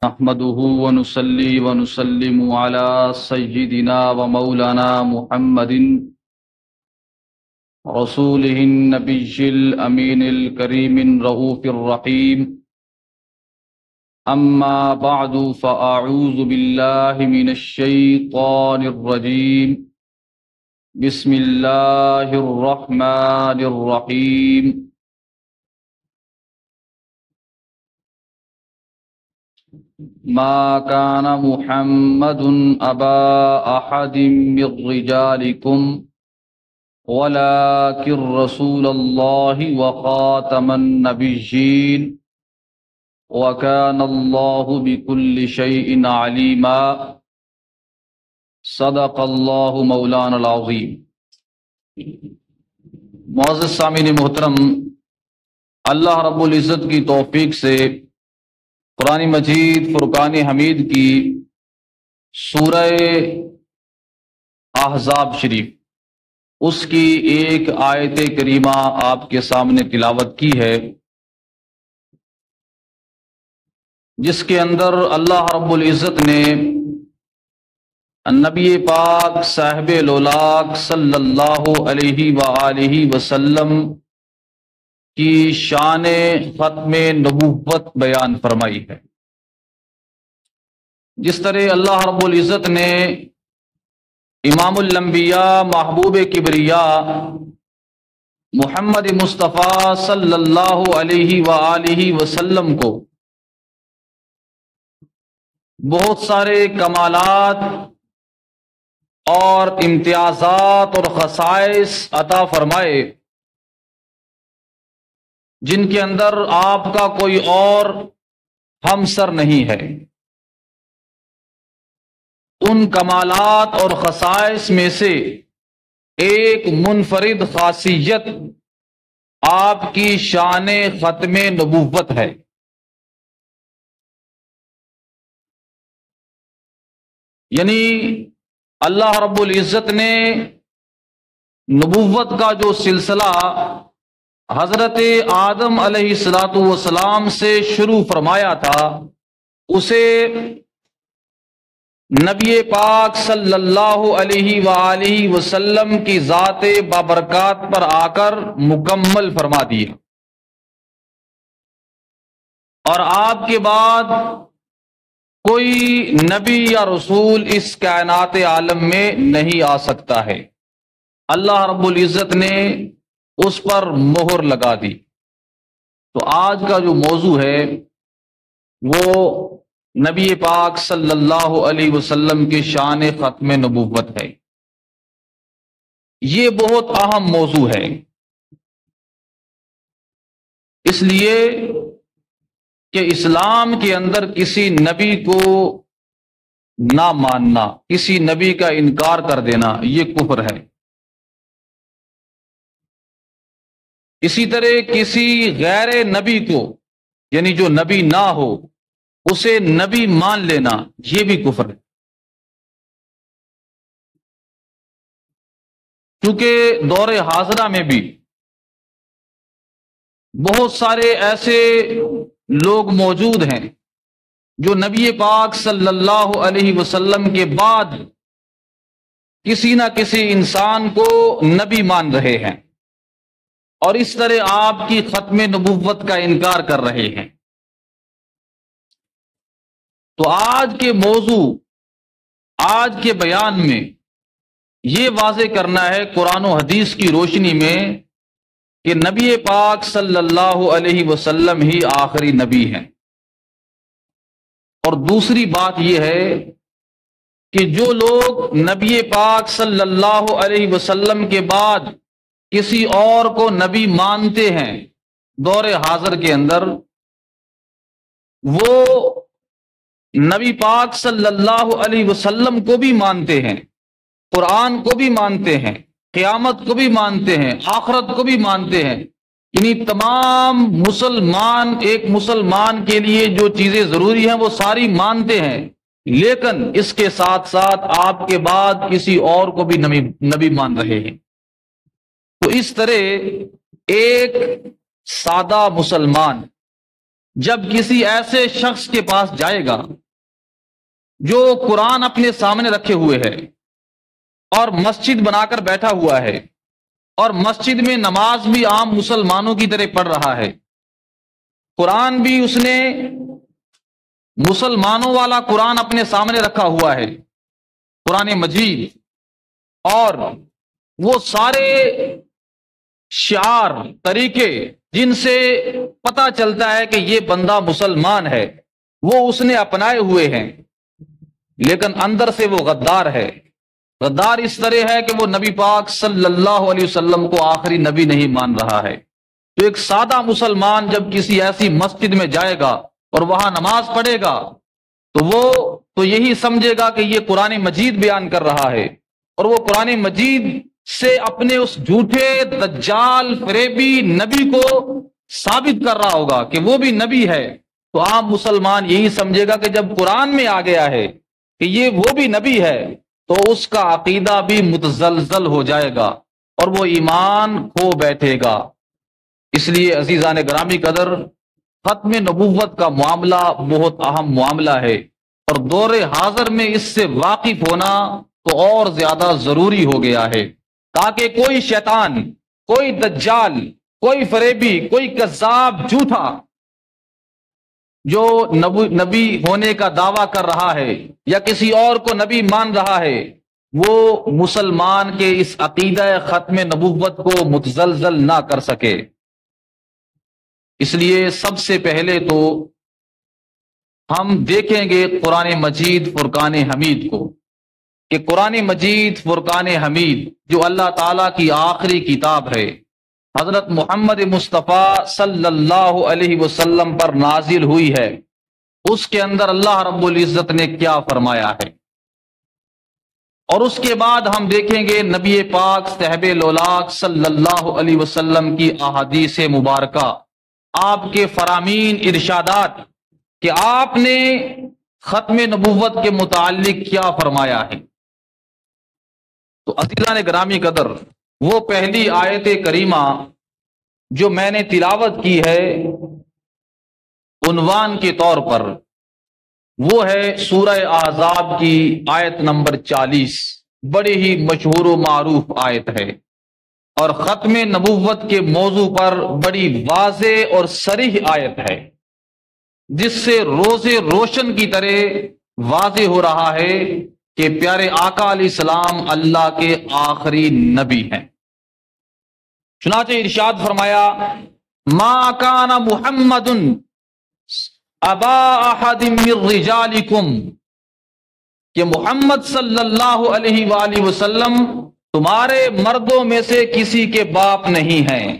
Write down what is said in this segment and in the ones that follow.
نحمده ونصلي ونسلم على سيدنا ومولانا محمد رسوله النبي الأمين الكريم الرؤوف الرحيم. أما بعد فأعوذ بالله من الشيطان الرجيم. بسم الله الرحمن الرحيم. ما كان محمد أبا أحد من رجالكم ولكن رسول الله وخاتم النبيين وكان الله بكل شيء عليما. صدق الله مولانا العظيم. معزز سامعین محترم، اللہ رب العزت کی توفیق سے قرآن مجید فرقان حمید کی سورہ احزاب شریف اس کی ایک آیت کریمہ آپ کے سامنے تلاوت کی ہے، جس کے اندر اللہ رب العزت نے نبی پاک صاحب لولاک صلی اللہ علیہ وآلہ وسلم کی شان ختم نبوت بیان فرمائی ہے۔ جس طرح اللہ رب العزت نے امام الانبیاء محبوب کبریاء محمد مصطفیٰ صلی اللہ علیہ وآلہ وسلم کو بہت سارے کمالات اور امتیازات اور خصائص عطا فرمائے، جن کے اندر آپ کا کوئی اور ہمسر نہیں ہے۔ ان کمالات اور خصائص میں سے ایک منفرد خاصیت آپ کی شان ختم نبوت ہے۔ یعنی اللہ رب العزت نے نبوت کا جو سلسلہ حضرت آدم علیہ السلام سے شروع فرمایا تھا، اسے نبی پاک صلی اللہ علیہ وآلہ وسلم کی ذات بابرکات پر آ کر مکمل فرما دیا، اور آپ کے بعد کوئی نبی یا رسول اس کائنات عالم میں نہیں آ سکتا ہے۔ اللہ رب العزت نے اس پر مہر لگا دی۔ تو آج کا جو موضوع ہے وہ نبی پاک صلی اللہ علیہ وسلم کی شان ختم نبوت ہے۔ یہ بہت اہم موضوع ہے، اس لیے کہ اسلام کے اندر کسی نبی کو نہ ماننا، کسی نبی کا انکار کر دینا، یہ کفر ہے۔ اسی طرح کسی غیر نبی کو، یعنی جو نبی نہ ہو، اسے نبی مان لینا، یہ بھی کفر ہے۔ کیونکہ دور حاضرہ میں بھی بہت سارے ایسے لوگ موجود ہیں جو نبی پاک صلی اللہ علیہ وسلم کے بعد کسی نہ کسی انسان کو نبی مان رہے ہیں، اور اس طرح آپ کی ختم نبوت کا انکار کر رہے ہیں۔ تو آج کے موضوع، آج کے بیان میں یہ واضح کرنا ہے قرآن و حدیث کی روشنی میں کہ نبی پاک صلی اللہ علیہ وسلم ہی آخری نبی ہیں۔ اور دوسری بات یہ ہے کہ جو لوگ نبی پاک صلی اللہ علیہ وسلم کے بعد کسی اور کو نبی مانتے ہیں دور حاضر کے اندر، وہ نبی پاک صلی اللہ علیہ وسلم کو بھی مانتے ہیں، قرآن کو بھی مانتے ہیں، قیامت کو بھی مانتے ہیں، آخرت کو بھی مانتے ہیں۔ یعنی تمام مسلمان، ایک مسلمان کے لیے جو چیزیں ضروری ہیں وہ ساری مانتے ہیں، لیکن اس کے ساتھ ساتھ آپ کے بعد کسی اور کو بھی نبی مان رہے ہیں۔ تو اس طرح ایک سادہ مسلمان جب کسی ایسے شخص کے پاس جائے گا جو قرآن اپنے سامنے رکھے ہوئے ہے اور مسجد بنا کر بیٹھا ہوا ہے اور مسجد میں نماز بھی عام مسلمانوں کی طرح پڑھ رہا ہے، قرآن بھی اس نے مسلمانوں والا قرآن اپنے سامنے رکھا ہوا ہے، قرآن مجید، اور وہ سارے شعار طریقے جن سے پتہ چلتا ہے کہ یہ بندہ مسلمان ہے وہ اس نے اپنائے ہوئے ہیں، لیکن اندر سے وہ غدار ہے۔ غدار اس طرح ہے کہ وہ نبی پاک صلی اللہ علیہ وسلم کو آخری نبی نہیں مان رہا ہے۔ تو ایک سادہ مسلمان جب کسی ایسی مسجد میں جائے گا اور وہاں نماز پڑھے گا تو وہ تو یہی سمجھے گا کہ یہ قرآن مجید بیان کر رہا ہے، اور وہ قرآن مجید سے اپنے اس جھوٹے دجال فریبی نبی کو ثابت کر رہا ہوگا کہ وہ بھی نبی ہے۔ تو عام مسلمان یہی سمجھے گا کہ جب قرآن میں آ گیا ہے کہ یہ وہ بھی نبی ہے تو اس کا عقیدہ بھی متزلزل ہو جائے گا اور وہ ایمان کھو بیٹھے گا۔ اس لیے عزیزان گرامی قدر، ختم نبوت کا معاملہ بہت اہم معاملہ ہے، اور دور حاضر میں اس سے واقف ہونا تو اور زیادہ ضروری ہو گیا ہے، تاکہ کوئی شیطان، کوئی دجال، کوئی فریبی، کوئی کذاب جھوٹا جو نبی ہونے کا دعویٰ کر رہا ہے یا کسی اور کو نبی مان رہا ہے، وہ مسلمان کے اس عقیدہ ختم نبوت کو متزلزل نہ کر سکے۔ اس لیے سب سے پہلے تو ہم دیکھیں گے قرآن مجید فرقان حمید کو، کہ قرآن مجید فرقان حمید جو اللہ تعالیٰ کی آخری کتاب ہے، حضرت محمد مصطفیٰ صلی اللہ علیہ وسلم پر نازل ہوئی ہے، اس کے اندر اللہ رب العزت نے کیا فرمایا ہے، اور اس کے بعد ہم دیکھیں گے نبی پاک صاحب لولاک صلی اللہ علیہ وسلم کی احادیث مبارکہ، آپ کے فرامین ارشادات کہ آپ نے ختم نبوت کے متعلق کیا فرمایا ہے۔ تو عزیزان گرامی قدر، وہ پہلی آیت کریمہ جو میں نے تلاوت کی ہے عنوان کے طور پر، وہ ہے سورہ احزاب کی آیت نمبر 40، بڑی ہی مشہور و معروف آیت ہے، اور ختم نبوت کے موضوع پر بڑی واضح اور صریح آیت ہے، جس سے روز روشن کی طرح واضح ہو رہا ہے کہ پیارے آقا علیہ السلام اللہ کے آخری نبی ہیں۔ چنانچہ ارشاد فرمایا، ما کان محمد ابا احد من رجالکم، کہ محمد صلی اللہ علیہ وآلہ وسلم تمہارے مردوں میں سے کسی کے باپ نہیں ہیں۔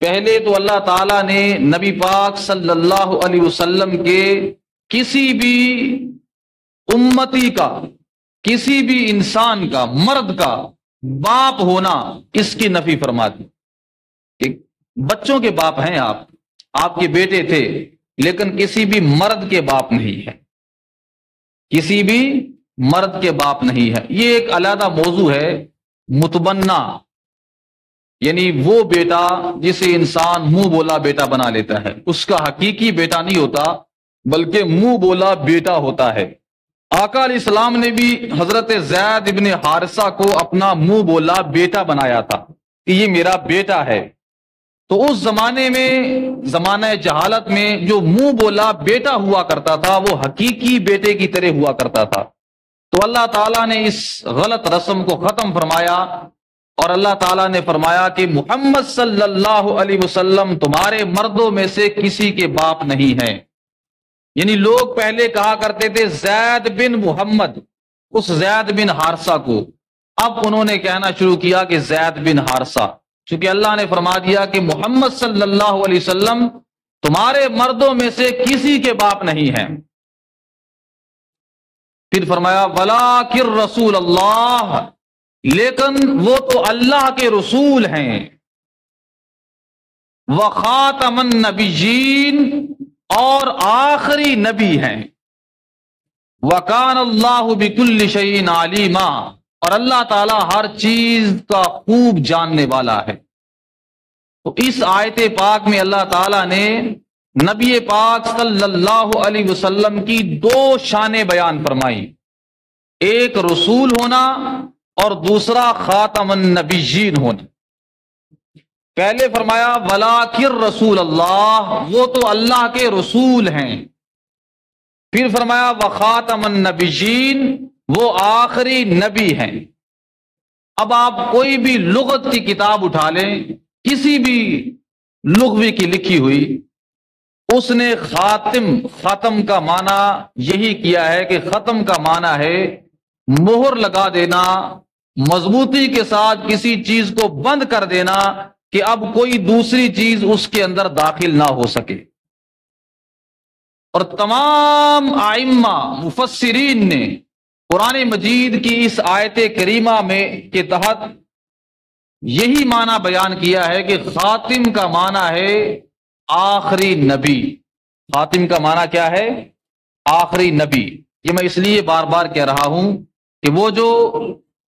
پہلے تو اللہ تعالیٰ نے نبی پاک صلی اللہ علیہ وسلم کے کسی بھی امتی کا، کسی بھی انسان کا، مرد کا باپ ہونا اس کی نفی فرما دی کہ بچوں کے باپ ہیں آپ کے بیٹے تھے، لیکن کسی بھی مرد کے باپ نہیں ہے، کسی بھی مرد کے باپ نہیں ہے۔ یہ ایک علیحدہ موضوع ہے، متبنہ، یعنی وہ بیٹا جسے انسان منہ بولا بیٹا بنا لیتا ہے، اس کا حقیقی بیٹا نہیں ہوتا بلکہ منہ بولا بیٹا ہوتا ہے۔ آقا علیہ السلام نے بھی حضرت زید ابن حارثہ کو اپنا منہ بولا بیٹا بنایا تھا کہ یہ میرا بیٹا ہے۔ تو اس زمانے میں، زمانہ جہالت میں، جو منہ بولا بیٹا ہوا کرتا تھا وہ حقیقی بیٹے کی طرح ہوا کرتا تھا۔ تو اللہ تعالیٰ نے اس غلط رسم کو ختم فرمایا، اور اللہ تعالیٰ نے فرمایا کہ محمد صلی اللہ علیہ وسلم تمہارے مردوں میں سے کسی کے باپ نہیں ہیں۔ یعنی لوگ پہلے کہا کرتے تھے زید بن محمد، اس زید بن حارثہ کو، اب انہوں نے کہنا شروع کیا کہ زید بن حارثہ، چونکہ اللہ نے فرما دیا کہ محمد صلی اللہ علیہ وسلم تمہارے مردوں میں سے کسی کے باپ نہیں ہیں۔ پھر فرمایا وَلَٰكِن رسول اللہ، لیکن وہ تو اللہ کے رسول ہیں، وَخَاتَمَ النَّبِيِّينَ، اور آخری نبی ہیں، وَكَانَ اللَّهُ بِكُلِّ شَيْءٍ عَلِيمًا، اور اللہ تعالیٰ ہر چیز کا خوب جاننے والا ہے۔ تو اس آیت پاک میں اللہ تعالیٰ نے نبی پاک صلی اللہ علیہ وسلم کی دو شانیں بیان فرمائی، ایک رسول ہونا اور دوسرا خاتم النبیین ہونا۔ پہلے فرمایا ولاکن رسول اللہ، وہ تو اللہ کے رسول ہیں۔ پھر فرمایا وخاتم النبیین، وہ آخری نبی ہیں۔ اب آپ کوئی بھی لغت کی کتاب اٹھا لیں، کسی بھی لغوی کی لکھی ہوئی، اس نے ختم کا معنی یہی کیا ہے کہ ختم کا معنی ہے مہر لگا دینا، مضبوطی کے ساتھ کسی چیز کو بند کر دینا کہ اب کوئی دوسری چیز اس کے اندر داخل نہ ہو سکے۔ اور تمام ائمہ مفسرین نے قرآن مجید کی اس آیت کریمہ میں کے تحت یہی معنی بیان کیا ہے کہ خاتم کا معنی ہے آخری نبی۔ خاتم کا معنی کیا ہے؟ آخری نبی۔ یہ میں اس لیے بار بار کہہ رہا ہوں کہ وہ جو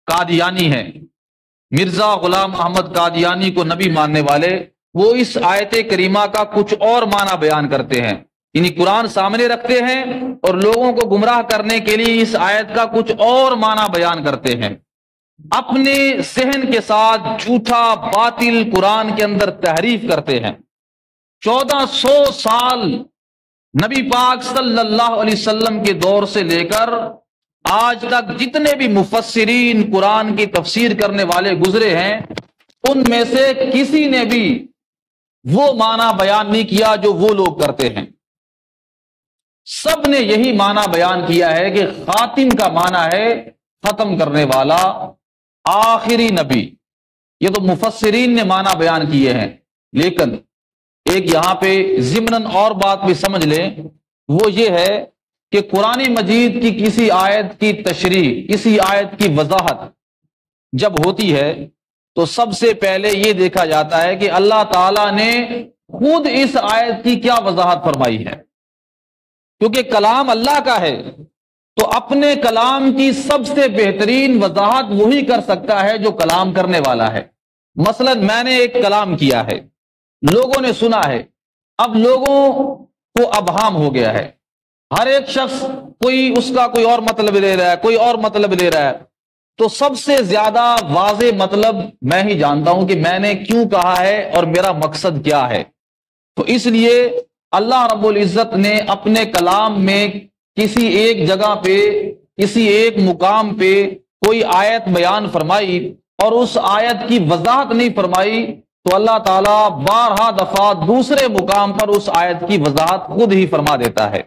قادیانی ہیں، مرزا غلام احمد قادیانی کو نبی ماننے والے، وہ اس آیت کریمہ کا کچھ اور معنی بیان کرتے ہیں، یعنی قرآن سامنے رکھتے ہیں اور لوگوں کو گمراہ کرنے کے لیے اس آیت کا کچھ اور معنی بیان کرتے ہیں، اپنے ذہن کے ساتھ جھوٹا باطل قرآن کے اندر تحریف کرتے ہیں۔ 1400 سال نبی پاک صلی اللہ علیہ وسلم کے دور سے لے کر آج تک جتنے بھی مفسرین قرآن کی تفسیر کرنے والے گزرے ہیں، ان میں سے کسی نے بھی وہ معنی بیان نہیں کیا جو وہ لوگ کرتے ہیں۔ سب نے یہی معنی بیان کیا ہے کہ خاتم کا معنی ہے ختم کرنے والا، آخری نبی۔ یہ تو مفسرین نے معنی بیان کیے ہیں، لیکن ایک یہاں پہ ضمناً اور بات بھی سمجھ لیں، وہ یہ ہے کہ قرآن مجید کی کسی آیت کی تشریح، کسی آیت کی وضاحت جب ہوتی ہے تو سب سے پہلے یہ دیکھا جاتا ہے کہ اللہ تعالیٰ نے خود اس آیت کی کیا وضاحت فرمائی ہے، کیونکہ کلام اللہ کا ہے تو اپنے کلام کی سب سے بہترین وضاحت وہی کر سکتا ہے جو کلام کرنے والا ہے۔ مثلا میں نے ایک کلام کیا ہے، لوگوں نے سنا ہے، اب لوگوں کو ابہام ہو گیا ہے، ہر ایک شخص اس کا کوئی اور مطلب لے رہا ہے، کوئی اور مطلب لے رہا ہے، تو سب سے زیادہ واضح مطلب میں ہی جانتا ہوں کہ میں نے کیوں کہا ہے اور میرا مقصد کیا ہے۔ تو اس لیے اللہ رب العزت نے اپنے کلام میں کسی ایک جگہ پہ، کسی ایک مقام پہ کوئی آیت بیان فرمائی اور اس آیت کی وضاحت نہیں فرمائی، تو اللہ تعالیٰ بارہا دفعہ دوسرے مقام پر اس آیت کی وضاحت خود ہی فرما دیتا ہے۔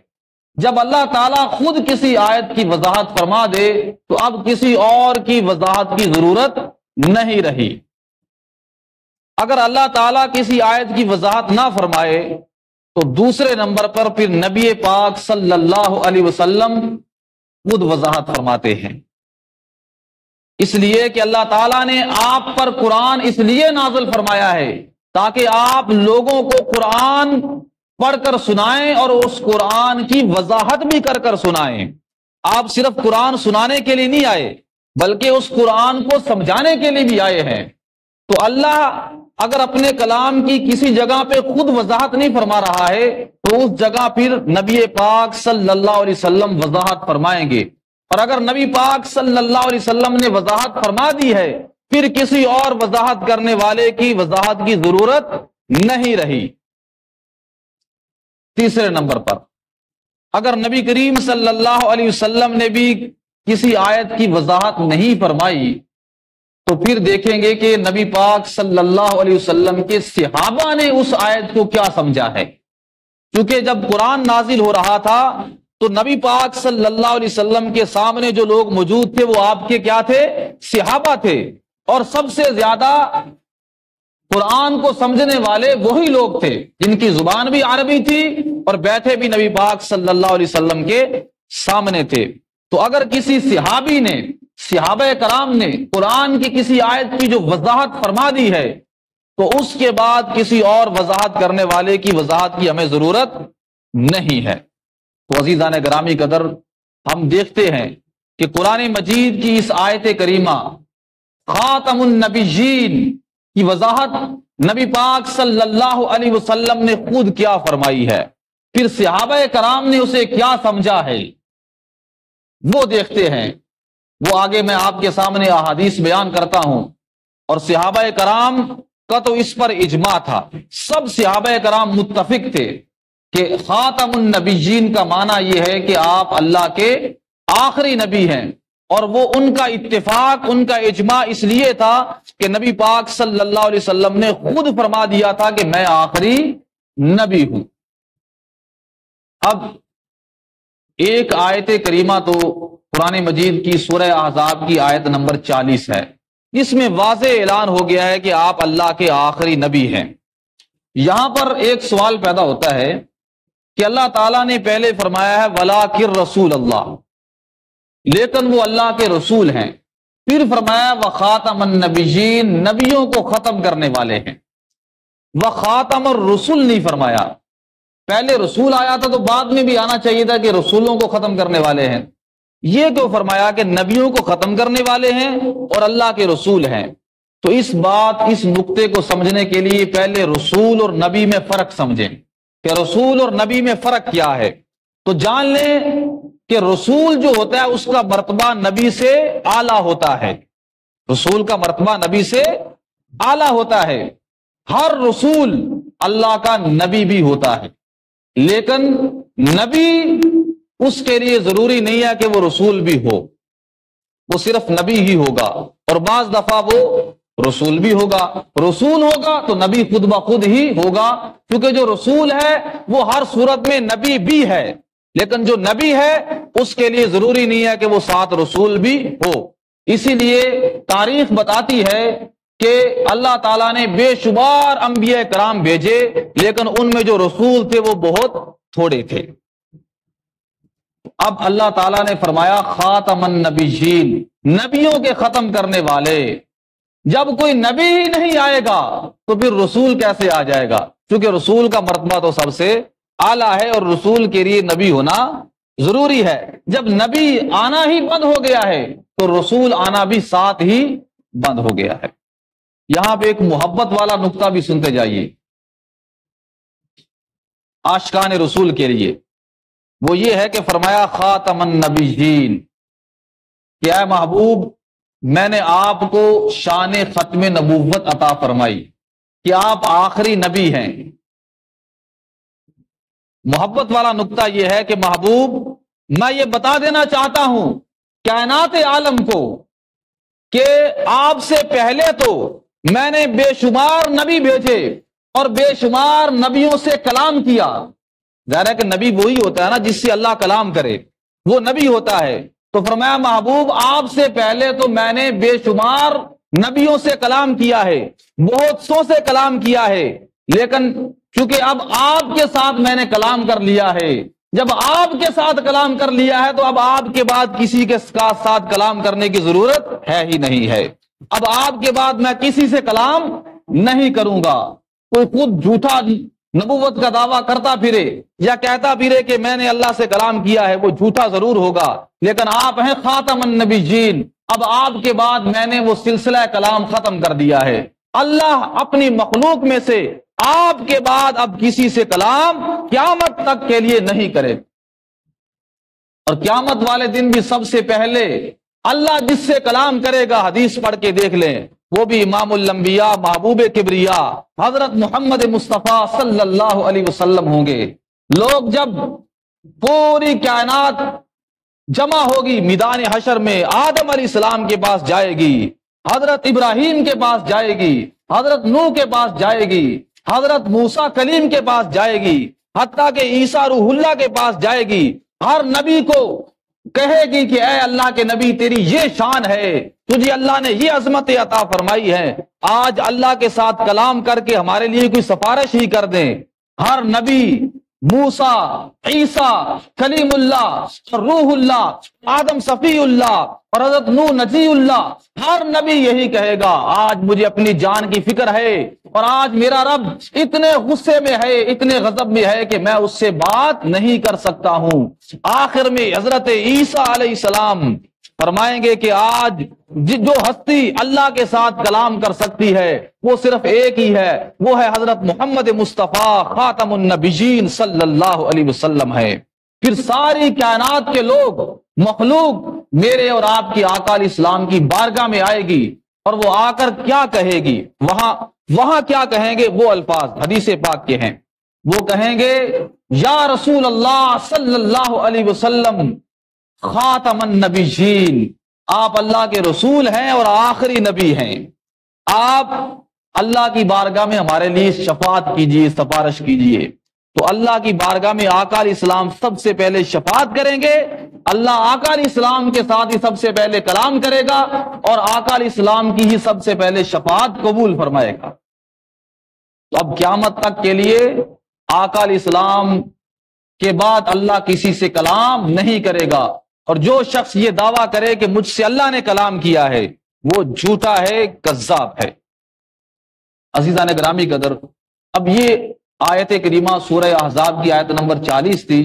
جب اللہ تعالیٰ خود کسی آیت کی وضاحت فرما دے تو اب کسی اور کی وضاحت کی ضرورت نہیں رہی۔ اگر اللہ تعالیٰ کسی آیت کی وضاحت نہ فرمائے تو دوسرے نمبر پر پھر نبی پاک صلی اللہ علیہ وسلم خود وضاحت فرماتے ہیں، اس لیے کہ اللہ تعالیٰ نے آپ پر قرآن اس لیے نازل فرمایا ہے تاکہ آپ لوگوں کو قرآن پڑھ کر سنائیں اور اس قرآن کی وضاحت بھی کر کر سنائیں۔ آپ صرف قرآن سنانے کے لیے نہیں آئے بلکہ اس قرآن کو سمجھانے کے لیے بھی آئے ہیں۔ تو اللہ اگر اپنے کلام کی کسی جگہ پہ خود وضاحت نہیں فرما رہا ہے تو اس جگہ پھر نبی پاک صلی اللہ علیہ وسلم وضاحت فرمائیں گے، اور اگر نبی پاک صلی اللہ علیہ وسلم نے وضاحت فرما دی ہے پھر کسی اور وضاحت کرنے والے کی وضاحت کی ضرورت نہیں رہی۔ تیسرے نمبر پر اگر نبی کریم صلی اللہ علیہ وسلم نے بھی کسی آیت کی وضاحت نہیں فرمائی تو پھر دیکھیں گے کہ نبی پاک صلی اللہ علیہ وسلم کے صحابہ نے اس آیت کو کیا سمجھا ہے، کیونکہ جب قرآن نازل ہو رہا تھا تو نبی پاک صلی اللہ علیہ وسلم کے سامنے جو لوگ موجود تھے وہ آپ کے کیا تھے؟ صحابہ تھے، اور سب سے زیادہ قرآن کو سمجھنے والے وہی لوگ تھے جن کی زبان بھی عربی تھی اور بیٹھے بھی نبی پاک صلی اللہ علیہ وسلم کے سامنے تھے۔ تو اگر کسی صحابی نے، صحابہ کرام نے قرآن کی کسی آیت کی جو وضاحت فرما دی ہے تو اس کے بعد کسی اور وضاحت کرنے والے کی وضاحت کی ہمیں ضرورت نہیں ہے۔ تو عزیزان گرامی قدر، ہم دیکھتے ہیں کہ قرآن مجید کی اس آیت کریمہ خاتم النبیین کی وضاحت نبی پاک صلی اللہ علیہ وسلم نے خود کیا فرمائی ہے، پھر صحابہ کرام نے اسے کیا سمجھا ہے، وہ دیکھتے ہیں۔ وہ آگے میں آپ کے سامنے احادیث بیان کرتا ہوں، اور صحابہ کرام کا تو اس پر اجماع تھا، سب صحابہ کرام متفق تھے کہ خاتم النبیین کا معنی یہ ہے کہ آپ اللہ کے آخری نبی ہیں، اور وہ ان کا اتفاق، ان کا اجماع اس لیے تھا کہ نبی پاک صلی اللہ علیہ وسلم نے خود فرما دیا تھا کہ میں آخری نبی ہوں۔ اب ایک آیت کریمہ تو قرآن مجید کی سورہ احزاب کی آیت نمبر 40 ہے، اس میں واضح اعلان ہو گیا ہے کہ آپ اللہ کے آخری نبی ہیں۔ یہاں پر ایک سوال پیدا ہوتا ہے کہ اللہ تعالیٰ نے پہلے فرمایا ہے وَلَٰكِن رسول اللہ، لیکن وہ اللہ کے رسول ہیں، پھر فرمایا وَخَاتَمَ النَّبِيِّينَ، نبیوں کو ختم کرنے والے ہیں، وَخَاتَمَ الرُّسُلِ نہیں فرمایا۔ پہلے رسول آیا تھا تو بعد میں بھی آنا چاہیے تھا کہ رسولوں کو ختم کرنے والے ہیں، یہ کیوں فرمایا کہ نبیوں کو ختم کرنے والے ہیں اور اللہ کے رسول ہیں؟ تو اس نقطے کو سمجھنے کے لیے پہلے رسول اور نبی میں فرق سمجھیں کہ رسول اور نبی میں فرق کیا ہے۔ تو جان لیں کہ رسول جو ہوتا ہے اس کا مرتبہ نبی سے اعلیٰ ہوتا ہے، رسول کا مرتبہ نبی سے اعلیٰ ہوتا ہے۔ ہر رسول اللہ کا نبی بھی ہوتا ہے، لیکن نبی اس کے لیے ضروری نہیں ہے کہ وہ رسول بھی ہو، وہ صرف نبی ہی ہوگا، اور بعض دفعہ وہ رسول بھی ہوگا۔ رسول ہوگا تو نبی خود بخود ہی ہوگا، کیونکہ جو رسول ہے وہ ہر صورت میں نبی بھی ہے، لیکن جو نبی ہے اس کے لیے ضروری نہیں ہے کہ وہ ساتھ رسول بھی ہو۔ اسی لیے تاریخ بتاتی ہے کہ اللہ تعالیٰ نے بے شمار انبیاء کرام بھیجے، لیکن ان میں جو رسول تھے وہ بہت تھوڑے تھے۔ اب اللہ تعالیٰ نے فرمایا خاتم النبیین، نبیوں کے ختم کرنے والے۔ جب کوئی نبی ہی نہیں آئے گا تو پھر رسول کیسے آ جائے گا؟ کیونکہ رسول کا مرتبہ تو سب سے اعلیٰ ہے، اور رسول کے لیے نبی ہونا ضروری ہے۔ جب نبی آنا ہی بند ہو گیا ہے تو رسول آنا بھی ساتھ ہی بند ہو گیا ہے۔ یہاں پہ ایک محبت والا نقطہ بھی سنتے جائیے عاشقان رسول کے لیے، وہ یہ ہے کہ فرمایا خاتم النبیین کہ اے محبوب میں نے آپ کو شان ختم نبوت عطا فرمائی کہ آپ آخری نبی ہیں۔ محبت والا نقطہ یہ ہے کہ محبوب میں یہ بتا دینا چاہتا ہوں کائنات عالم کو کہ آپ سے پہلے تو میں نے بے شمار نبی بھیجے اور بے شمار نبیوں سے کلام کیا۔ ظاہر ہے کہ نبی وہی ہوتا ہے نا جس سے اللہ کلام کرے، وہ نبی ہوتا ہے۔ تو فرمایا محبوب آپ سے پہلے تو میں نے بے شمار نبیوں سے کلام کیا ہے، بہت سو سے کلام کیا ہے، لیکن چونکہ اب آپ کے ساتھ میں نے کلام کر لیا ہے، جب آپ کے ساتھ کلام کر لیا ہے تو اب آپ کے بعد کسی کے ساتھ کلام کرنے کی ضرورت ہے ہی نہیں ہے۔ اب آپ کے بعد میں کسی سے کلام نہیں کروں گا۔ کوئی خود جھوٹا نبوت کا دعویٰ کرتا پھرے یا کہتا پھرے کہ میں نے اللہ سے کلام کیا ہے، وہ جھوٹا ضرور ہوگا، لیکن آپ ہیں خاتم النبیین۔ اب آپ کے بعد میں نے وہ سلسلہ کلام ختم کر دیا ہے۔ اللہ اپنی مخلوق میں سے آپ کے بعد اب کسی سے کلام قیامت تک کے لیے نہیں کرے، اور قیامت والے دن بھی سب سے پہلے اللہ جس سے کلام کرے گا، حدیث پڑھ کے دیکھ لیں، وہ بھی امام الانبیاء محبوب کبریا حضرت محمد مصطفیٰ صلی اللہ علیہ وسلم ہوں گے۔ لوگ جب پوری کائنات جمع ہوگی میدان حشر میں، آدم علیہ السلام کے پاس جائے گی، حضرت ابراہیم کے پاس جائے گی، حضرت نوح کے پاس جائے گی، حضرت موسیٰ کلیم کے پاس جائے گی، حتیٰ کہ عیسیٰ روح اللہ کے پاس جائے گی۔ ہر نبی کو کہے گی کہ اے اللہ کے نبی تیری یہ شان ہے، تجھے اللہ نے یہ عظمت عطا فرمائی ہے، آج اللہ کے ساتھ کلام کر کے ہمارے لیے کوئی سفارش ہی کر دیں۔ ہر نبی موسیٰ، عیسیٰ کلیم اللہ، روح اللہ، آدم صفی اللہ اور حضرت نوح نجی اللہ، ہر نبی یہی کہے گا آج مجھے اپنی جان کی فکر ہے، اور آج میرا رب اتنے غصے میں ہے، اتنے غضب میں ہے کہ میں اس سے بات نہیں کر سکتا ہوں۔ آخر میں حضرت عیسیٰ علیہ السلام فرمائیں گے کہ آج جو ہستی اللہ کے ساتھ کلام کر سکتی ہے وہ صرف ایک ہی ہے، وہ ہے حضرت محمد مصطفیٰ خاتم النبیین صلی اللہ علیہ وسلم ہے۔ پھر ساری کائنات کے لوگ، مخلوق میرے اور آپ کی آقا علیہ السلام کی بارگاہ میں آئے گی، اور وہ آ کر کیا کہے گی، وہاں کیا کہیں گے؟ وہ الفاظ حدیث پاک کے ہیں۔ وہ کہیں گے یا رسول اللہ صلی اللہ علیہ وسلم خاتم النبیین، آپ اللہ کے رسول ہیں اور آخری نبی ہیں، آپ اللہ کی بارگاہ میں ہمارے لیے شفاعت کیجیے، سفارش کیجیے۔ تو اللہ کی بارگاہ میں آقا علیہ السلام سب سے پہلے شفاعت کریں گے، اللہ آقا علیہ السلام کے ساتھ ہی سب سے پہلے کلام کرے گا، اور آقا علیہ السلام کی ہی سب سے پہلے شفاعت قبول فرمائے گا۔ تو اب قیامت تک کے لیے آقا علیہ السلام کے بعد اللہ کسی سے کلام نہیں کرے گا، اور جو شخص یہ دعویٰ کرے کہ مجھ سے اللہ نے کلام کیا ہے وہ جھوٹا ہے، کذاب ہے۔ عزیزان گرامی قدر، اب یہ آیت کریمہ سورہ احزاب کی آیت نمبر 40 تھی۔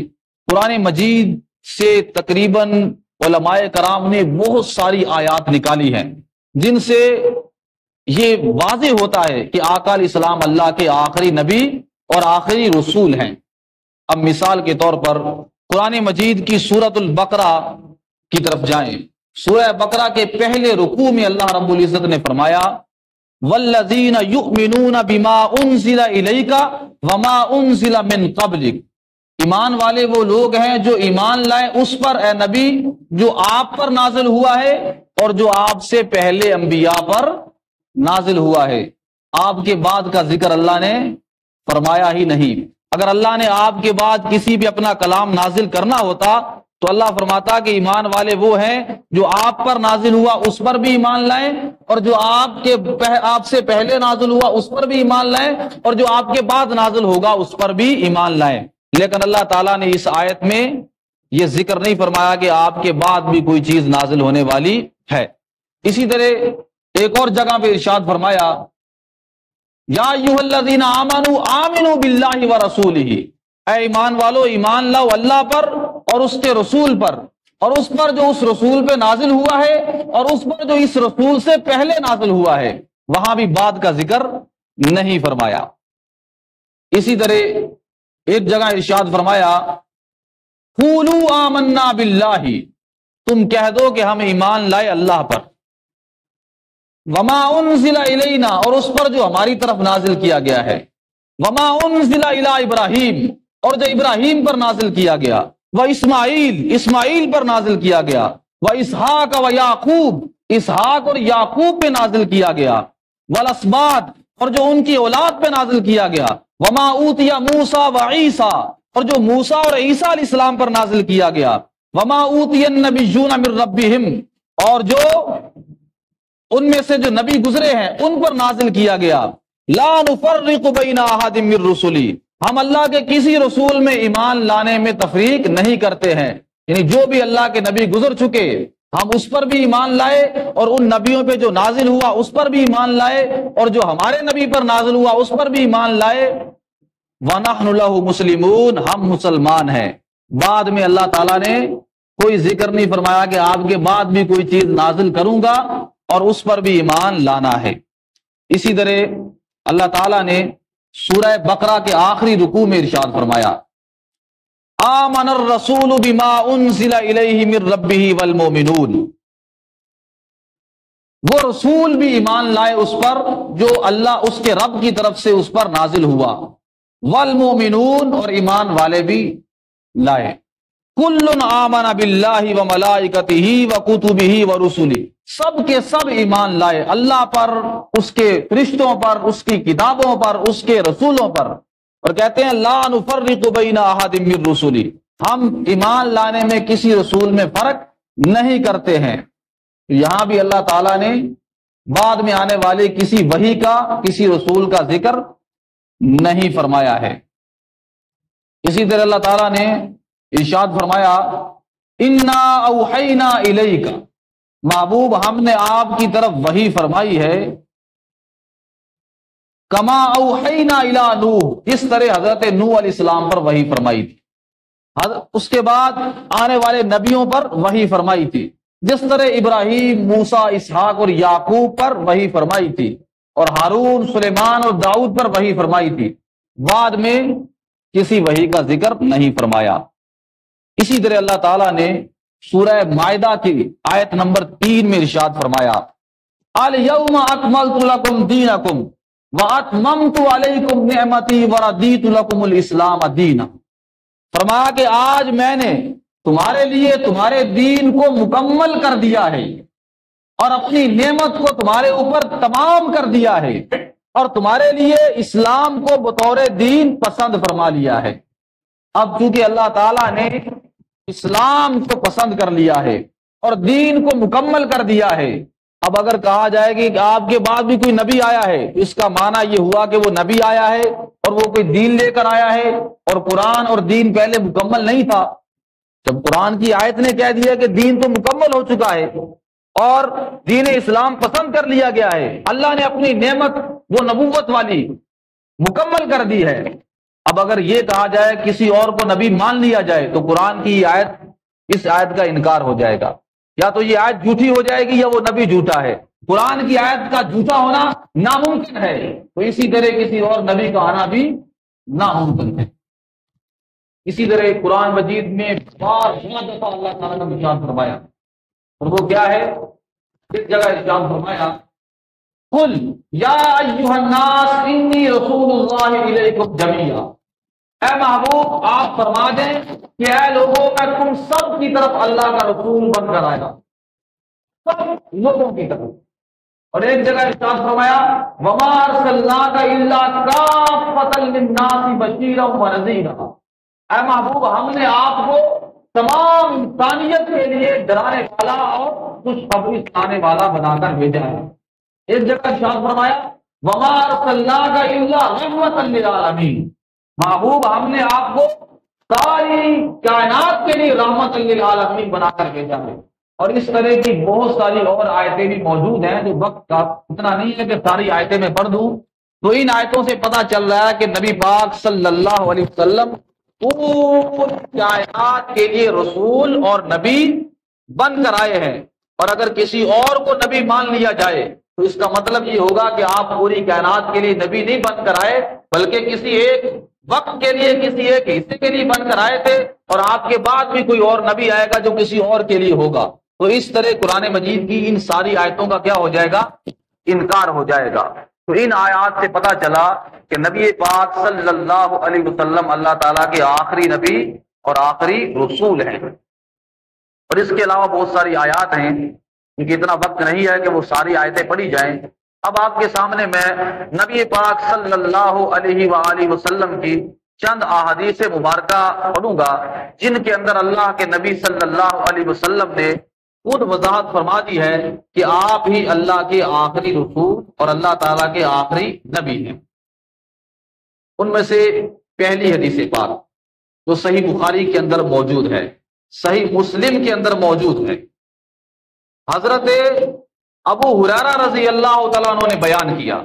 قرآن مجید سے تقریباً علماء کرام نے بہت ساری آیات نکالی ہیں جن سے یہ واضح ہوتا ہے کہ آقا علیہ السلام اللہ کے آخری نبی اور آخری رسول ہیں۔ اب مثال کے طور پر قرآن مجید کی سورۃ البقرہ کی طرف جائیں۔ سورہ بقرہ کے پہلے رکوع میں اللہ رب العزت نے فرمایا والذین یؤمنون بما انزل الیک وما انزل من قبلک، ایمان والے وہ لوگ ہیں جو ایمان لائے اس پر اے نبی جو آپ پر نازل ہوا ہے اور جو آپ سے پہلے انبیاء پر نازل ہوا ہے۔ آپ کے بعد کا ذکر اللہ نے فرمایا ہی نہیں۔ اگر اللہ نے آپ کے بعد کسی بھی اپنا کلام نازل کرنا ہوتا تو اللہ فرماتا کہ ایمان والے وہ ہیں جو آپ پر نازل ہوا اس پر بھی ایمان لائیں، اور جو آپ سے پہلے نازل ہوا اس پر بھی ایمان لائیں، اور جو آپ کے بعد نازل ہوگا اس پر بھی ایمان لائیں۔ لیکن اللہ تعالیٰ نے اس آیت میں یہ ذکر نہیں فرمایا کہ آپ کے بعد بھی کوئی چیز نازل ہونے والی ہے۔ اسی طرح ایک اور جگہ پہ ارشاد فرمایا یا ایھا الذین آمنوا آمنوا باللہ ورسولہ، اے ایمان والو ایمان لاؤ اللہ پر اور اس کے رسول پر، اور اس پر جو اس رسول پہ نازل ہوا ہے اور اس پر جو اس رسول سے پہلے نازل ہوا ہے، وہاں بھی بعد کا ذکر نہیں فرمایا۔ اسی طرح ایک جگہ ارشاد فرمایا قولوا آمنا باللہ، تم کہہ دو کہ ہم ایمان لائے اللہ پر، وما انزل الینا، اور اس پر جو ہماری طرف نازل کیا گیا ہے، وما انزل الی ابراہیم، اور جو ابراہیم پر نازل کیا گیا، و اسماعیل پر نازل کیا گیا، و اسحاق و یعقوب، اسحاق اور یعقوب پہ نازل کیا گیا، والاسباط، اور جو ان کی اولاد پہ نازل کیا گیا، وما اوتی موسیٰ و عیسیٰ، اور جو موسیٰ اور عیسیٰ علیہ السلام پر نازل کیا گیا، وما اوتی النبیون من ربہم، اور جو ان میں سے جو نبی گزرے ہیں ان پر نازل کیا گیا، لا نفرق بین احد من رسلی، ہم اللہ کے کسی رسول میں ایمان لانے میں تفریق نہیں کرتے ہیں، یعنی جو بھی اللہ کے نبی گزر چکے ہم اس پر بھی ایمان لائے، اور ان نبیوں پہ جو نازل ہوا اس پر بھی ایمان لائے، اور جو ہمارے نبی پر نازل ہوا اس پر بھی ایمان لائے، وَنَحْنُ لَهُ مُسْلِمُونَ، ہم مسلمان ہیں۔ بعد میں اللہ تعالیٰ نے کوئی ذکر نہیں فرمایا کہ آپ کے بعد بھی کوئی چیز نازل کروں گا اور اس پر بھی ایمان لانا ہے۔ اسی طرح اللہ تعالیٰ نے سورہ بقرہ کے آخری رکوع میں ارشاد فرمایا آمن الرسول بما انزل الیہ من ربہ والمؤمنون، وہ رسول بھی ایمان لائے اس پر جو اللہ اس کے رب کی طرف سے اس پر نازل ہوا، والمؤمنون، اور ایمان والے بھی لائے۔ کل آمن باللہ وملائکتہ وکتبہ ورسلہ، سب کے سب ایمان لائے اللہ پر، اس کے فرشتوں پر، اس کی کتابوں پر، اس کے رسولوں پر، اور کہتے ہیں لا نفرق بین احد من رسلہ، ہم ایمان لانے میں کسی رسول میں فرق نہیں کرتے ہیں۔ یہاں بھی اللہ تعالیٰ نے بعد میں آنے والے کسی وحی کا، کسی رسول کا ذکر نہیں فرمایا ہے۔ اسی طرح اللہ تعالیٰ نے ارشاد فرمایا انا اوحینا الیک، محبوب ہم نے آپ کی طرف وحی فرمائی ہے، کما اوحینا الی نوح، جس طرح حضرت نوح علیہ السلام پر وحی فرمائی تھی، اس کے بعد آنے والے نبیوں پر وحی فرمائی تھی، جس طرح ابراہیم، موسیٰ، اسحاق اور یعقوب پر وحی فرمائی تھی، اور ہارون، سلیمان اور داؤد پر وحی فرمائی تھی، بعد میں کسی وحی کا ذکر نہیں فرمایا۔ اسی طرح اللہ تعالیٰ نے سورہ مائدہ کی آیت نمبر 3 میں ارشاد فرمایا، الیوم اکملت لکم دینکم واتممت علیکم نعمتی ورضیت لکم الاسلام دینا۔ فرمایا کہ آج میں نے تمہارے لیے تمہارے دین کو مکمل کر دیا ہے، اور اپنی نعمت کو تمہارے اوپر تمام کر دیا ہے، اور تمہارے لیے اسلام کو بطور دین پسند فرما لیا ہے۔ اب چونکہ اللہ تعالیٰ نے اسلام کو پسند کر لیا ہے اور دین کو مکمل کر دیا ہے، اب اگر کہا جائے کہ آپ کے بعد بھی کوئی نبی آیا ہے، اس کا معنی یہ ہوا کہ وہ نبی آیا ہے اور وہ کوئی دین لے کر آیا ہے، اور قرآن اور دین پہلے مکمل نہیں تھا۔ جب قرآن کی آیت نے کہہ دیا کہ دین تو مکمل ہو چکا ہے اور دین اسلام پسند کر لیا گیا ہے، اللہ نے اپنی نعمت وہ نبوت والی مکمل کر دی ہے، اب اگر یہ کہا جائے کسی اور کو نبی مان لیا جائے تو قرآن کی آیت، اس آیت کا انکار ہو جائے گا، یا تو یہ آیت جھوٹی ہو جائے گی یا وہ نبی جھوٹا ہے۔ قرآن کی آیت کا جھوٹا ہونا ناممکن ہے، تو اسی طرح کسی اور نبی کا آنا بھی ناممکن ہے۔ اسی طرح قرآن مجید میں بار دفعہ اللہ تعالیٰ نے ارشاد فرمایا، اور وہ کیا ہے؟ اس جگہ ارشاد فرمایا، قل یا ایھا الناس انی رسول اللہ الیکم جمیعا، اے محبوب آپ فرما دیں کہ اے لوگوں میں تم سب کی طرف اللہ کا رسول بن کر آیا، سب لوگوں کی طرف۔ اور ایک جگہ ارشاد فرمایا، وما ارسلناک الا کافۃ للناس بشیرا ونذیرا، اے محبوب ہم نے آپ کو تمام انسانیت کے لیے ڈرانے والا اور خوشخبری سنانے والا بنا کر بھیجا ہے۔ ایک جگہ ارشاد فرمایا، وما ارسلناک الا رحمۃ للعالمین، محبوب ہم نے آپ کو ساری کائنات کے لیے رحمت للعالمین بنا کر بھیجا ہے۔ اور اس طرح کی بہت ساری اور آیتیں بھی موجود ہیں، جو وقت کا اتنا نہیں ہے کہ ساری آیتیں میں پڑھ دوں، تو ان آیتوں سے پتہ چل رہا ہے کہ نبی پاک صلی اللہ علیہ وسلم پوری کائنات کے لیے رسول اور نبی بن کر آئے ہیں، اور اگر کسی اور کو نبی مان لیا جائے تو اس کا مطلب یہ ہوگا کہ آپ پوری کائنات کے لیے نبی نہیں بن کر آئے، بلکہ کسی ایک وقت کے لیے، کسی ایک حصے کے لیے بن کر آئے تھے، اور آپ کے بعد بھی کوئی اور نبی آئے گا جو کسی اور کے لیے ہوگا۔ تو اس طرح قرآن مجید کی ان ساری آیتوں کا کیا ہو جائے گا؟ انکار ہو جائے گا۔ تو ان آیات سے پتہ چلا کہ نبی پاک صلی اللہ علیہ وسلم اللہ تعالیٰ کے آخری نبی اور آخری رسول ہیں۔ اور اس کے علاوہ بہت ساری آیات ہیں، کیونکہ اتنا وقت نہیں ہے کہ وہ ساری آیتیں پڑھی جائیں۔ اب آپ کے سامنے میں نبی پاک صلی اللہ علیہ وآلہ وسلم کی چند احادیث مبارکہ پڑھوں گا، جن کے اندر اللہ کے نبی صلی اللہ علیہ وسلم نے خود وضاحت فرما دی ہے کہ آپ ہی اللہ کے آخری رسول اور اللہ تعالیٰ کے آخری نبی ہیں۔ ان میں سے پہلی حدیث پاک جو صحیح بخاری کے اندر موجود ہے، صحیح مسلم کے اندر موجود ہے، حضرت ابو ہریرہ رضی اللہ تعالیٰ عنہ نے بیان کیا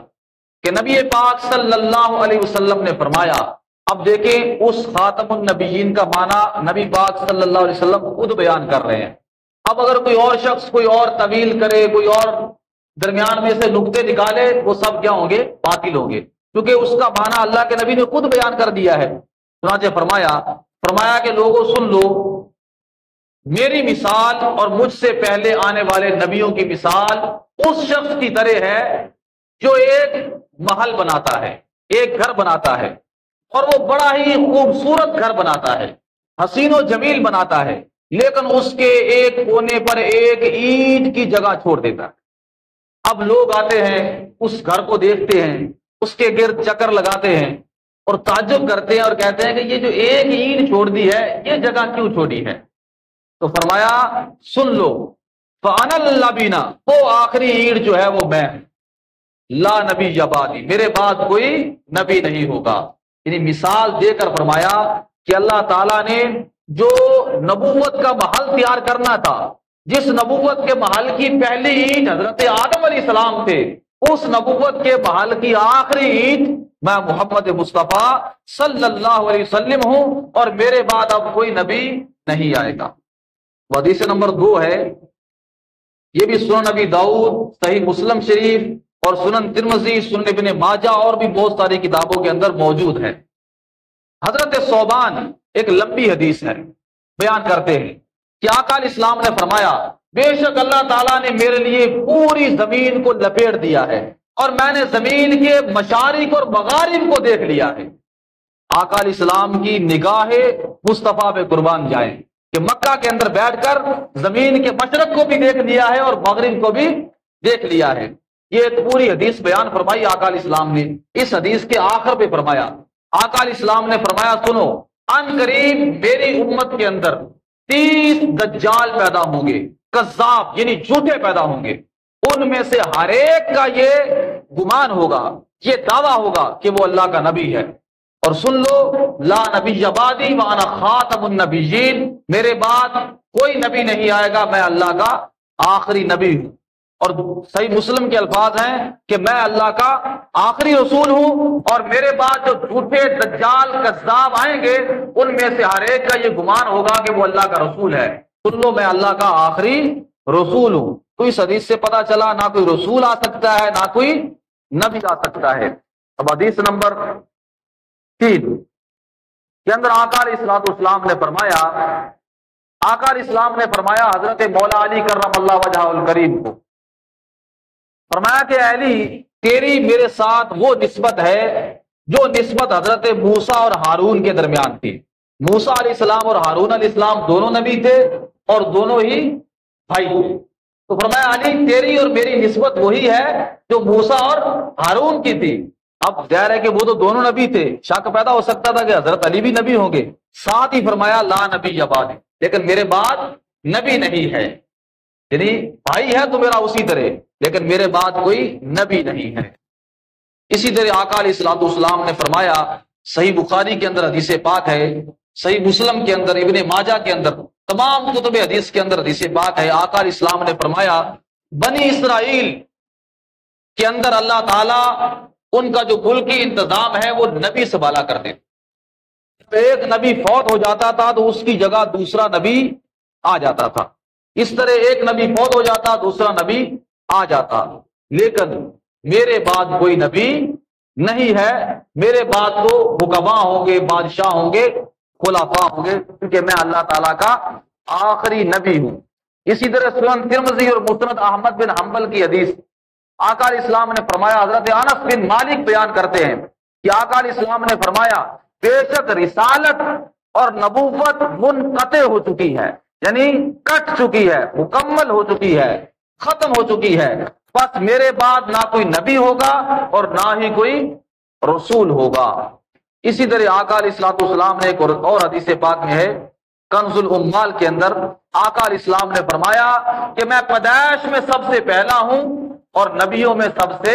کہ نبی پاک صلی اللہ علیہ وسلم نے فرمایا، اب دیکھیں اس خاتم النبیین کا معنی نبی پاک صلی اللہ علیہ وسلم خود بیان کر رہے ہیں۔ اب اگر کوئی اور شخص کوئی اور طویل کرے، کوئی اور درمیان میں سے نقطے نکالے، وہ سب کیا ہوں گے؟ باطل ہوں گے، کیونکہ اس کا معنی اللہ کے نبی نے خود بیان کر دیا ہے۔ چنانچہ فرمایا کہ لوگوں سن لو، میری مثال اور مجھ سے پہلے آنے والے نبیوں کی مثال اس شخص کی طرح ہے جو ایک محل بناتا ہے، ایک گھر بناتا ہے، اور وہ بڑا ہی خوبصورت گھر بناتا ہے، حسین و جمیل بناتا ہے، لیکن اس کے ایک کونے پر ایک اینٹ کی جگہ چھوڑ دیتا ہے۔ اب لوگ آتے ہیں، اس گھر کو دیکھتے ہیں، اس کے گرد چکر لگاتے ہیں اور تعجب کرتے ہیں اور کہتے ہیں کہ یہ جو ایک اینٹ چھوڑ دی ہے، یہ جگہ کیوں چھوڑی ہے؟ تو فرمایا سن لو، فَأَنَا اللَّبِينَ، وہ آخری اینٹ جو ہے وہ میں، لا نبی بعدی، میرے بعد کوئی نبی نہیں ہوگا۔ یعنی مثال دے کر فرمایا کہ اللہ تعالیٰ نے جو نبوت کا محل تیار کرنا تھا، جس نبوت کے محل کی پہلی اینٹ حضرت آدم علیہ السلام تھے، اس نبوت کے محل کی آخری اینٹ میں محمد مصطفیٰ صلی اللہ علیہ وسلم ہوں، اور میرے بعد اب کوئی نبی نہیں آئے گا۔ حدیث نمبر 2 ہے یہ بھی سنن نبی داؤد، صحیح مسلم شریف اور سنن ترمذی، سنن ابن ماجہ اور بھی بہت ساری کتابوں کے اندر موجود ہے۔ حضرت ثوبان ایک لمبی حدیث ہے، بیان کرتے ہیں کہ آقا علیہ السلام نے فرمایا بے شک اللہ تعالیٰ نے میرے لیے پوری زمین کو لپیٹ دیا ہے اور میں نے زمین کے مشارق اور مغارب کو دیکھ لیا ہے۔ آقا علیہ السلام کی نگاہ مصطفیٰ پہ قربان جائیں کہ مکہ کے اندر بیٹھ کر زمین کے مشرق کو بھی دیکھ لیا ہے اور مغرب کو بھی دیکھ لیا ہے۔ یہ ایک پوری حدیث بیان فرمائی آقا علیہ السلام نے۔ اس حدیث کے آخر پہ فرمایا، آقا علیہ السلام نے فرمایا سنو، ان قریب میری امت کے اندر 30 دجال پیدا ہوں گے، کذاب یعنی جھوٹے پیدا ہوں گے، ان میں سے ہر ایک کا یہ گمان ہوگا، یہ دعویٰ ہوگا کہ وہ اللہ کا نبی ہے۔ اور سن لو، لا نبی بعدی وانا خاتم النبیین، میرے بعد کوئی نبی نہیں آئے گا، میں اللہ کا آخری نبی ہوں۔ اور صحیح مسلم کے الفاظ ہیں کہ میں اللہ کا آخری رسول ہوں، اور میرے بعد جو جھوٹے دجال کذاب آئیں گے ان میں سے ہر ایک کا یہ گمان ہوگا کہ وہ اللہ کا رسول ہے۔ سن لو، میں اللہ کا آخری رسول ہوں۔ تو اس حدیث سے پتہ چلا نہ کوئی رسول آ سکتا ہے نہ کوئی نبی آ سکتا ہے۔ اب حدیث نمبر 3 کے اندر آقا علیہ السلام نے فرمایا، آقا علیہ السلام نے فرمایا حضرت مولا علی کرم اللہ وجہہ الکریم کو، فرمایا کہ علی تیری میرے ساتھ وہ نسبت ہے جو نسبت حضرت موسیٰ اور ہارون کے درمیان تھی۔ موسیٰ علیہ السلام اور ہارون علیہ السلام دونوں نبی تھے اور دونوں ہی بھائی تھے۔ تو فرمایا علی تیری اور میری نسبت وہی ہے جو موسیٰ اور ہارون کی تھی۔ اب ظاہر ہے کہ وہ تو دونوں نبی تھے، شک پیدا ہو سکتا تھا کہ حضرت علی بھی نبی ہوں گے۔ ساتھ ہی فرمایا لا نبی بعد، لیکن میرے بعد نبی نہیں ہے، یعنی بھائی ہے تو میرا اسی طرح، لیکن میرے بعد کوئی نبی نہیں ہے۔ اسی طرح آقا علیہ السلام نے فرمایا، صحیح بخاری کے اندر حدیث پاک ہے، صحیح مسلم کے اندر، ابن ماجہ کے اندر، تمام کتب حدیث کے اندر حدیث پاک ہے، آقا علیہ السلام نے فرمایا بنی اسرائیل کے اندر اللہ تعالیٰ ان کا جو ملکی انتظام ہے وہ نبی سنبھالا کرتے تھے۔ ایک نبی فوت ہو جاتا تھا تو اس کی جگہ دوسرا نبی آ جاتا تھا، اس طرح ایک نبی فوت ہو جاتا دوسرا نبی آ جاتا۔ لیکن میرے بعد کوئی نبی نہیں ہے، میرے بعد تو حکما ہوں گے، بادشاہ ہوں گے، خلفاء ہوں گے، کیونکہ میں اللہ تعالیٰ کا آخری نبی ہوں۔ اسی طرح سنن ترمذی اور مسند احمد بن حنبل کی حدیث، آقا علیہ السلام نے فرمایا، حضرت انس بن مالک بیان کرتے ہیں کہ آقا علیہ السلام نے فرمایا بے شک رسالت اور نبوت منقطع ہو چکی ہے، یعنی کٹ چکی ہے، مکمل ہو چکی ہے، ختم ہو چکی ہے، بس میرے بعد نہ کوئی نبی ہوگا اور نہ ہی کوئی رسول ہوگا۔ اسی طرح آقا علیہ السلام نے ایک اور حدیث پاک میں ہے، کنز الاموال کے اندر آقا علیہ السلام نے فرمایا کہ میں پیدائش میں سب سے پہلا ہوں اور نبیوں میں سب سے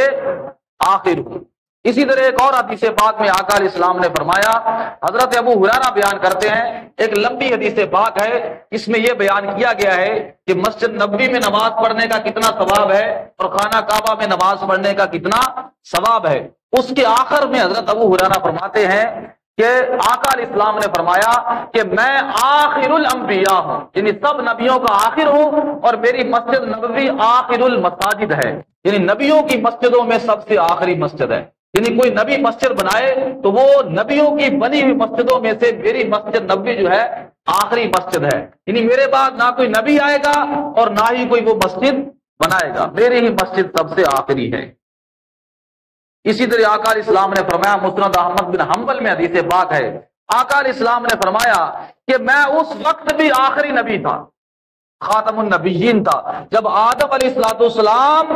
آخر ہوں۔ اسی طرح ایک اور حدیث پاک میں آقا علیہ السلام نے فرمایا، حضرت ابو ہریرہ بیان کرتے ہیں، ایک لمبی حدیث پاک ہے، اس میں یہ بیان کیا گیا ہے کہ مسجد نبوی میں نماز پڑھنے کا کتنا ثواب ہے اور خانہ کعبہ میں نماز پڑھنے کا کتنا ثواب ہے۔ اس کے آخر میں حضرت ابو ہریرہ فرماتے ہیں کہ آقا علیہ السلام نے فرمایا کہ میں آخر الانبیاء ہوں، یعنی سب نبیوں کا آخر ہوں، اور میری مسجد نبوی آخر المساجد ہے، یعنی نبیوں کی مسجدوں میں سب سے آخری مسجد ہے۔ یعنی کوئی نبی مسجد بنائے تو وہ نبیوں کی بنی ہوئی مسجدوں میں سے میری مسجد نبوی جو ہے آخری مسجد ہے، یعنی میرے بعد نہ کوئی نبی آئے گا اور نہ ہی کوئی وہ مسجد بنائے گا، میری ہی مسجد سب سے آخری ہے۔ اسی طرح آقا علیہ السلام نے فرمایا، مسند احمد بن حنبل میں حدیث پاک ہے، آقا علیہ السلام نے فرمایا کہ میں اس وقت بھی آخری نبی تھا، خاتم النبیین تھا، جب آدم علیہ السلام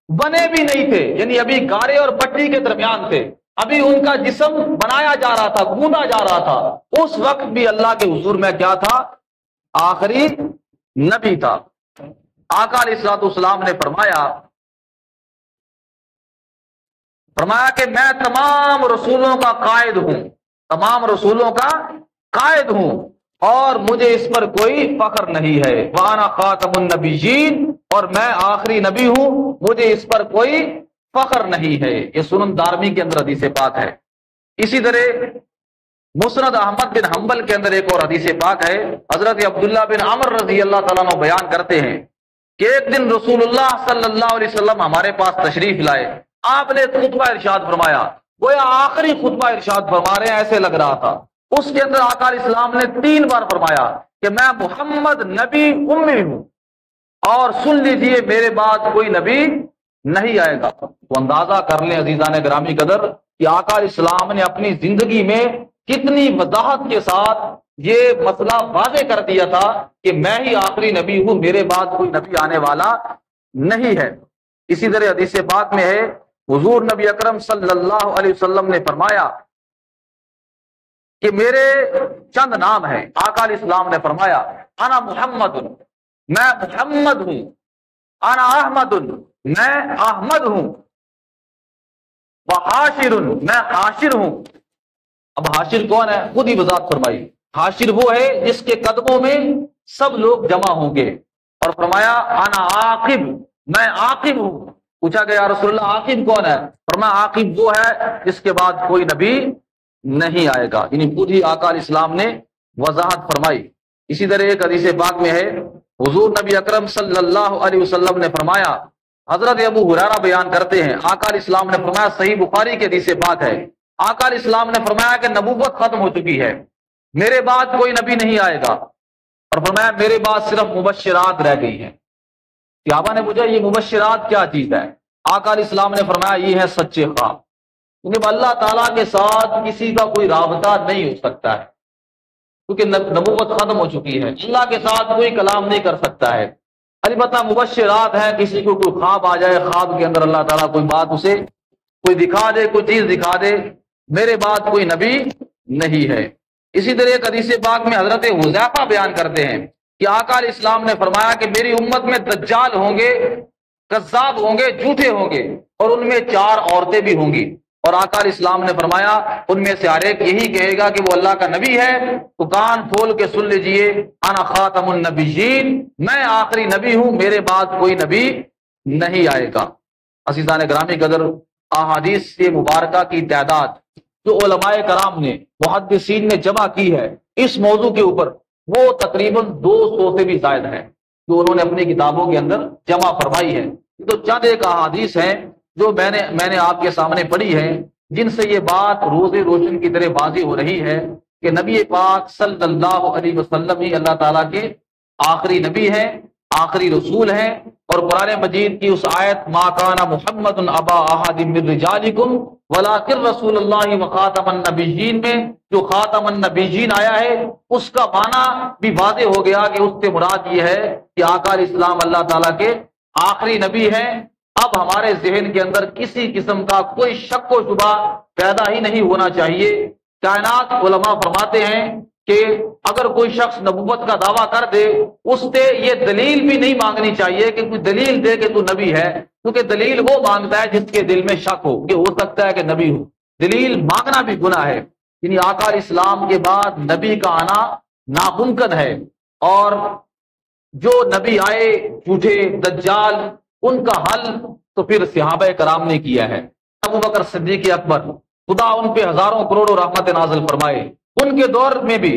بنے بھی نہیں تھے، یعنی ابھی گارے اور بٹی کے درمیان تھے، ابھی ان کا جسم بنایا جا رہا تھا، گوندا جا رہا تھا، اس وقت بھی اللہ کے حضور میں کیا تھا؟ آخری نبی تھا۔ آقا علیہ السلام نے فرمایا کہ میں تمام رسولوں کا قائد ہوں، تمام رسولوں کا قائد ہوں، اور مجھے اس پر کوئی فخر نہیں ہے، وانا خاتم النبیین، اور میں آخری نبی ہوں، مجھے اس پر کوئی فخر نہیں ہے۔ یہ سنن دارمی کے اندر حدیث پاک ہے۔ اسی طرح مسند احمد بن حنبل کے اندر ایک اور حدیث پاک ہے، حضرت عبداللہ بن عمر رضی اللہ تعالیٰ عنہ بیان کرتے ہیں کہ ایک دن رسول اللہ صلی اللہ علیہ وسلم ہمارے پاس تشریف لائے، آپ نے خطبہ ارشاد فرمایا، گویا آخری خطبہ ارشاد فرما رہے ہیں ایسے لگ رہا تھا۔ اس کے اندر آقا علیہ السلام نے 3 بار فرمایا کہ میں محمد نبی امی ہوں، اور سن لیجئے میرے بعد کوئی نبی نہیں آئے گا۔ تو اندازہ کر لیں عزیزان گرامی قدر کہ آقا علیہ السلام نے اپنی زندگی میں کتنی وضاحت کے ساتھ یہ مسئلہ واضح کر دیا تھا کہ میں ہی آخری نبی ہوں، میرے بعد کوئی نبی آنے والا نہیں ہے۔ اسی طرح حدیث پاک میں ہے، حضور نبی اکرم صلی اللہ علیہ وسلم نے فرمایا کہ میرے چند نام ہیں۔ آقا علیہ السلام نے فرمایا انا محمد، میں محمد ہوں، انا احمد، میں احمد ہوں، وحاشر، میں حاشر ہوں۔ اب حاشر کون ہے؟ خود ہی وضاحت فرمائی، حاشر وہ ہے جس کے قدموں میں سب لوگ جمع ہوں گے، اور فرمایا انا عاقب، میں عاقب ہوں۔ پوچھا گیا یا رسول اللہ عاقب کون ہے؟ فرمایا عاقب وہ ہے جس کے بعد کوئی نبی نہیں آئے گا، یعنی خود ہی آقا علیہ السلام نے وضاحت فرمائی۔ اسی طرح ایک حدیث پاک میں ہے، حضور نبی اکرم صلی اللہ علیہ وسلم نے فرمایا، حضرت ابو ہریرہ بیان کرتے ہیں، آقا علیہ السلام نے فرمایا، صحیح بخاری کے حدیث پاک ہے، آقا علیہ السلام نے فرمایا کہ نبوت ختم ہو چکی ہے، میرے بعد کوئی نبی نہیں آئے گا، اور فرمایا میرے بعد صرف مبشرات رہ گئی ہیں۔ صحابہ نے پوچھا یہ مبشرات کیا چیز ہے؟ آقا علیہ السلام نے فرمایا یہ ہے سچے خواب، کیونکہ اللہ تعالیٰ کے ساتھ کسی کا کوئی رابطہ نہیں ہو سکتا ہے، کیونکہ نبوت ختم ہو چکی ہے، اللہ کے ساتھ کوئی کلام نہیں کر سکتا ہے۔ البتہ مبشرات ہیں، کسی کو کوئی خواب آ جائے، خواب کے اندر اللہ تعالیٰ کوئی بات اسے کوئی دکھا دے، کوئی چیز دکھا دے، میرے بعد کوئی نبی نہیں ہے۔ اسی طرح ایک حدیث پاک میں حضرت حذیفہ بیان کرتے ہیں کہ آقا علیہ السلام نے فرمایا کہ میری امت میں دجال ہوں گے، کذاب ہوں گے، جھوٹے ہوں گے، اور ان میں 4 عورتیں بھی ہوں گی، اور آقا علیہ السلام نے فرمایا ان میں سے ہر ایک یہی کہے گا کہ وہ اللہ کا نبی ہے، تو کان کھول کے سن لیجئے، انا خاتم النبیین، میں آخری نبی ہوں، میرے بعد کوئی نبی نہیں آئے گا۔ عزیزان گرامی قدر، احادیث سے مبارکہ کی تعداد جو علماء کرام نے، محدثین نے جمع کی ہے اس موضوع کے اوپر، وہ تقریباً 200 سے بھی زائد ہے جو انہوں نے اپنی کتابوں کے اندر جمع فرمائی ہے۔ تو چند ایک احادیث ہیں جو میں نے آپ کے سامنے پڑھی ہے، جن سے یہ بات روز روشن کی طرح واضح ہو رہی ہے کہ نبی پاک صلی اللہ علیہ وسلم ہی اللہ تعالیٰ کے آخری نبی ہیں، آخری رسول ہیں، اور قرآن مجید کی اس آیت ما کان محمد ابا احد من رجالکم ولکن رسول اللہ وخاتم النبیین میں جو خاتم النبیین آیا ہے اس کا معنی بھی واضح ہو گیا کہ اس سے مراد یہ ہے کہ آقا علیہ السلام اللہ تعالیٰ کے آخری نبی ہیں۔ اب ہمارے ذہن کے اندر کسی قسم کا کوئی شک و شبہ پیدا ہی نہیں ہونا چاہیے۔ کائنات علماء فرماتے ہیں کہ اگر کوئی شخص نبوت کا دعویٰ کر دے، اس سے یہ دلیل بھی نہیں مانگنی چاہیے کہ کوئی دلیل دے کہ تو نبی ہے، کیونکہ دلیل وہ مانگتا ہے جس کے دل میں شک ہو کہ ہو سکتا ہے کہ نبی ہو، دلیل مانگنا بھی گناہ ہے۔ یعنی آقا علیہ السلام کے بعد نبی کا آنا ناممکن ہے، اور جو نبی آئے جھوٹے دجال، ان کا حل تو پھر صحابہ کرام نے کیا ہے۔ ابو بکر صدیق اکبر، خدا ان پہ ہزاروں کروڑوں رحمت نازل فرمائے، ان کے دور میں بھی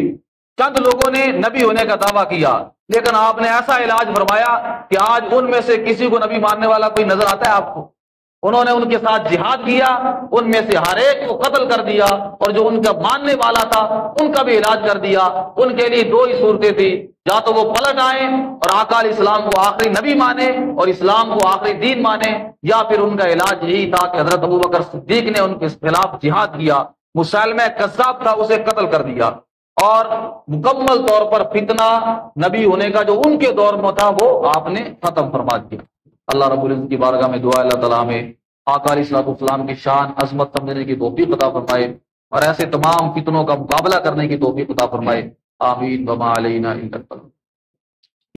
چند لوگوں نے نبی ہونے کا دعویٰ کیا، لیکن آپ نے ایسا علاج فرمایا کہ آج ان میں سے کسی کو نبی ماننے والا کوئی نظر آتا ہے آپ کو؟ انہوں نے ان کے ساتھ جہاد کیا، ان میں سے ہر ایک کو قتل کر دیا، اور جو ان کا ماننے والا تھا ان کا بھی علاج کر دیا۔ ان کے لیے 2 ہی صورتیں تھی، یا تو وہ پلٹ آئیں اور آقا علیہ السلام کو آخری نبی مانے اور اسلام کو آخری دین مانے، یا پھر ان کا علاج یہی تھا کہ حضرت ابو بکر صدیق نے ان کے خلاف جہاد کیا، مسلمہ کذاب تھا اسے قتل کر دیا، اور مکمل طور پر فتنہ نبی ہونے کا جو ان کے دور میں تھا وہ آپ نے ختم فرما دیا۔ اللہ رب العزت کی بارگاہ میں دعا اللہ تعالیٰ میں آقا علیہ السلام کی شان عظمت سمجھنے کی توفیق عطا فرمائے، اور ایسے تمام فتنوں کا مقابلہ کرنے کی توفیق عطا فرمائے۔ آمین وما علینا الا البلاغ۔